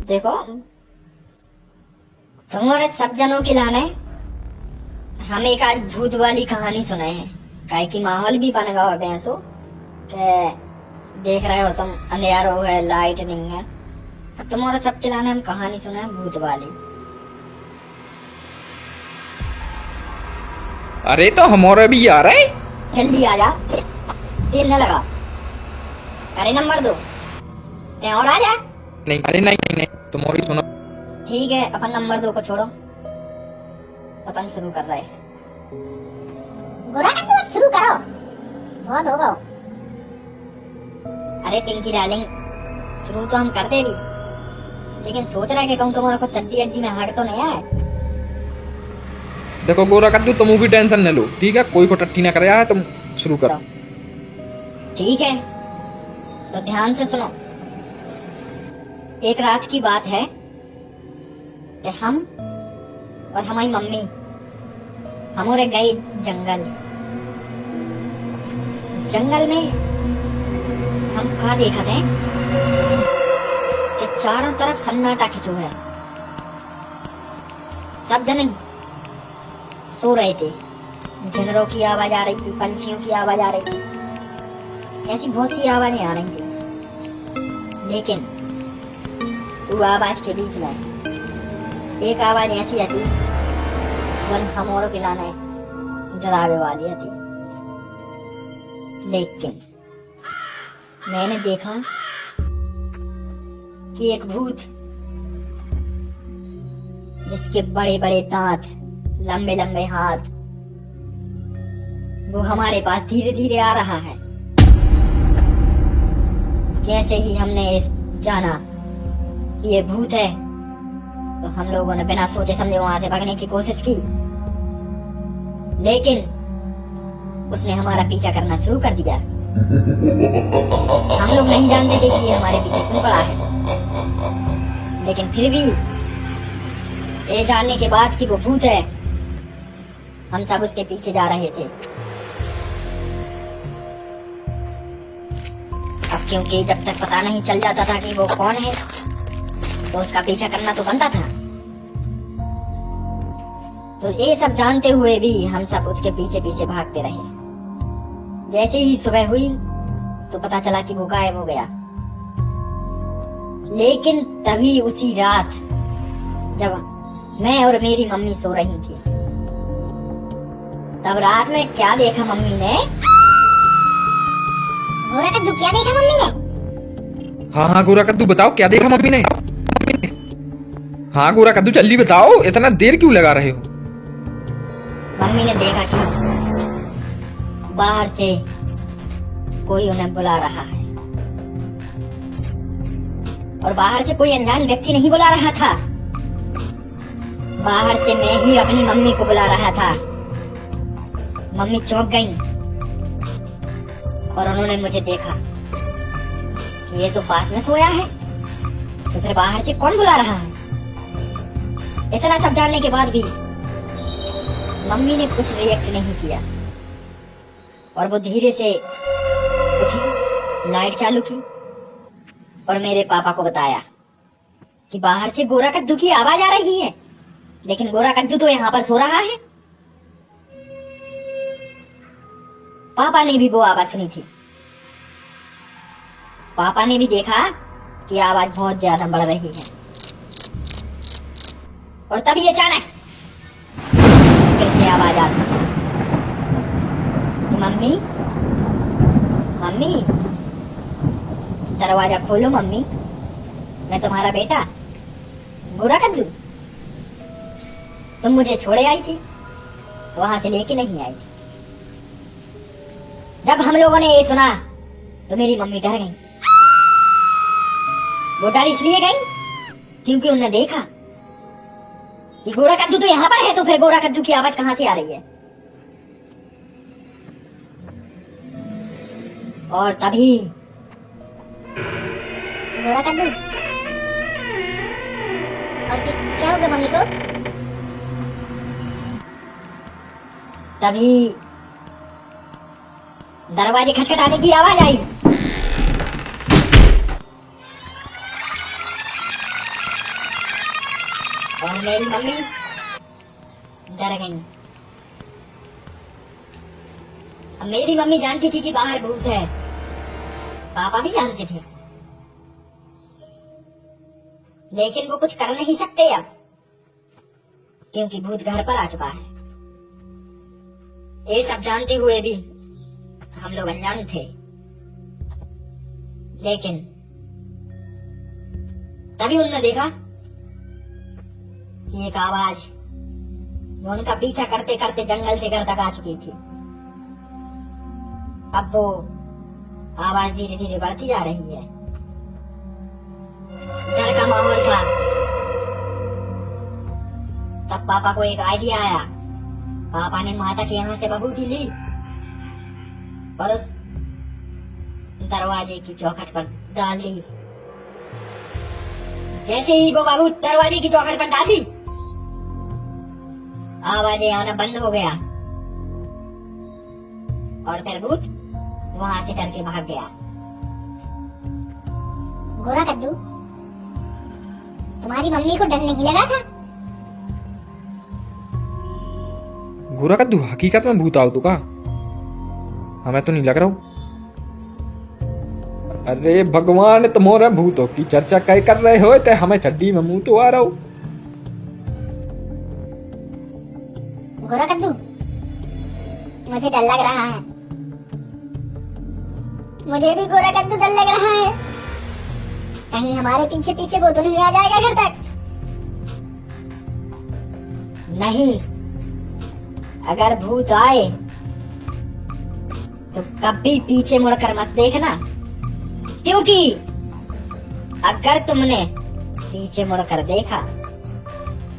देखो, तुम्हारे सब जनों की लाने हम एक आज भूत वाली कहानी सुनाए हैं। काहे की माहौल भी बन गया हो भैंसो के देख रहे हो तुम, अंधेरो है, लाइट नहीं है। तुम्हारे सब के लाने हम कहानी सुनाए भूत वाली। अरे तो हमारे भी आ रहे। जल्दी आ जा, देर न लगा। अरे नंबर 2 ते और आ जा। नहीं अरे नहीं तुम्हारी सुनो। ठीक है, अपन नंबर 2 को छोड़ो, अपन शुरू कर रहे हैं। गोरा का तुम शुरू करो, बहुत हो गो। अरे पिंकी डार्लिंग, शुरू तो हम करते भी, लेकिन सोच रहे हैं कि कहूँ तुम्हारा को चड्डी अड्डी में हार्ट तो नहीं है। देखो गोरा कद्दू तुम भी टेंशन न लो, ठीक है? कोई को टट्टी ना करे, तुम शुरू करो। ठीक है, तो ध्यान से सुनो। एक रात की बात है कि हम और हमारी मम्मी हमारे गए जंगल में हम कहा देखा थे कि चारों तरफ सन्नाटा खिंचो है। सब जने सो रहे थे, जानवरों की आवाज आ रही थी, पंछियों की आवाज आ रही थी, ऐसी बहुत सी आवाजें आ रही थी। लेकिन वो आवाज के बीच में एक आवाज ऐसी आती जो हमारों के लाने डरावे वाली आती। लेकिन मैंने देखा कि एक भूत जिसके बड़े बड़े दांत, लंबे लंबे हाथ, वो हमारे पास धीरे धीरे आ रहा है। जैसे ही हमने जाना कि ये भूत है, तो हम लोगों ने बिना सोचे समझे वहां से भागने की कोशिश की, लेकिन उसने हमारा पीछा करना शुरू कर दिया। हम लोग नहीं जानते थे कि ये हमारे पीछे क्यों पड़ा है, लेकिन फिर भी ये जानने के बाद कि वो भूत है, हम सब उसके पीछे जा रहे थे। अब क्योंकि जब तक पता नहीं चल जाता था कि वो कौन है, तो उसका पीछा करना तो बनता था। तो ये सब जानते हुए भी हम सब उसके पीछे पीछे भागते रहे। जैसे ही सुबह हुई तो पता चला कि वो गायब हो गया। लेकिन तभी उसी रात जब मैं और मेरी मम्मी सो रही थी, तब रात में क्या देखा मम्मी ने? गोरा कद्दू क्या देखा मम्मी ने? हाँ गोरा कद्दू बताओ क्या देखा मम्मी ने? हाँ गोरा कद्दू जल्दी बताओ, इतना देर क्यों लगा रहे हो? मम्मी ने देखा कि बाहर से कोई उन्हें बुला रहा है, और बाहर से कोई अनजान व्यक्ति नहीं बुला रहा था। बाहर से मैं ही अपनी मम्मी को बुला रहा था। मम्मी चौंक गई और उन्होंने मुझे देखा कि ये तो पास में सोया है, तो फिर बाहर से कौन बुला रहा है? इतना सब जानने के बाद भी मम्मी ने कुछ रिएक्ट नहीं किया, और वो धीरे से उठी, लाइट चालू की और मेरे पापा को बताया कि बाहर से गोरा कद्दू की आवाज आ रही है, लेकिन गोरा कद्दू तो यहाँ पर सो रहा है। पापा ने भी वो आवाज सुनी थी। पापा ने भी देखा कि आवाज बहुत ज्यादा बढ़ रही है, और तभी अचानक फिर से आवाज आती, मम्मी मम्मी दरवाजा खोलो मम्मी, मैं तुम्हारा बेटा गोरा कद्दू। तुम मुझे छोड़े आई थी, वहां से लेके नहीं आई थी। जब हम लोगों ने ये सुना तो मेरी मम्मी डर गई। वो डर इसलिए गई क्योंकि उन्होंने देखा कि गोरा कद्दू तो यहाँ पर है, तो फिर गोरा कद्दू की आवाज कहां से आ रही है? और तभी गोरा कद्दू, और फिर क्या होगा मम्मी को? तभी दरवाजे खटखटाने की आवाज आई। मेरी मम्मी डर गई। अब मेरी मम्मी जानती थी कि बाहर भूत है, पापा भी जानते थे, लेकिन वो कुछ कर नहीं सकते अब, क्योंकि भूत घर पर आ चुका है। ये सब जानते हुए भी हम लोग अनजान थे। लेकिन तभी उन्होंने देखा कि एक आवाज जो उनका पीछा करते करते जंगल से घर तक आ चुकी थी, अब वो आवाज धीरे धीरे बढ़ती जा रही है। डर का माहौल था। तब पापा को एक आइडिया आया। पापा ने माता के यहाँ से बहूती ली और उस दरवाजे की चौखट पर डाल दी। जैसे ही वो बहूत दरवाजे की चौखट पर डाली, आवाजें आना बंद हो गया और फिर भूत वहां से डर के भाग गया। गोरा कद्दू, तुम्हारी मम्मी को डर नहीं लगा था? गोरा कद्दू, हकीकत में भूत आओ तो का? हमें तो नहीं लग रहा हूँ। अरे भगवान, तुम्हारे भूतों की चर्चा कई कर रहे हो तो हमें चड्डी में मुंह तो आ रहा हूँ। गोरा कद्दू, मुझे डर लग रहा है। मुझे भी गोरा कद्दू डर लग रहा है। कहीं हमारे पीछे पीछे वो तो नहीं आ जाएगा घर तक? नहीं, अगर भूत आए तो कभी पीछे मुड़कर मत देखना, क्योंकि अगर तुमने पीछे मुड़कर देखा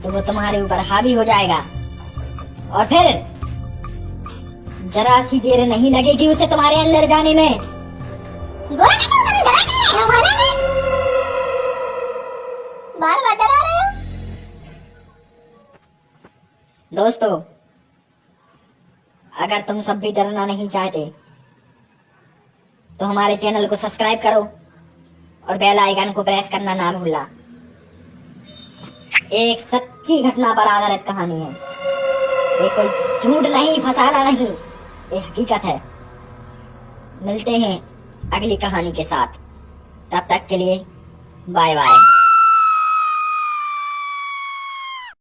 तो वो तुम्हारे ऊपर हावी हो जाएगा और फिर जरा सी देर नहीं लगेगी उसे तुम्हारे अंदर जाने में। गोरा कद्दू, तुम डरा क्यों रहे हो? बोलो ना। बार बार डरा रहे हो। दोस्तों, अगर तुम सब भी डरना नहीं चाहते तो हमारे चैनल को सब्सक्राइब करो और बेल आइकन को प्रेस करना ना भूलना। एक सच्ची घटना पर आधारित कहानी है, ये कोई झूठ नहीं, फसाना नहीं, ये हकीकत है। मिलते हैं अगली कहानी के साथ, तब तक के लिए बाय बाय।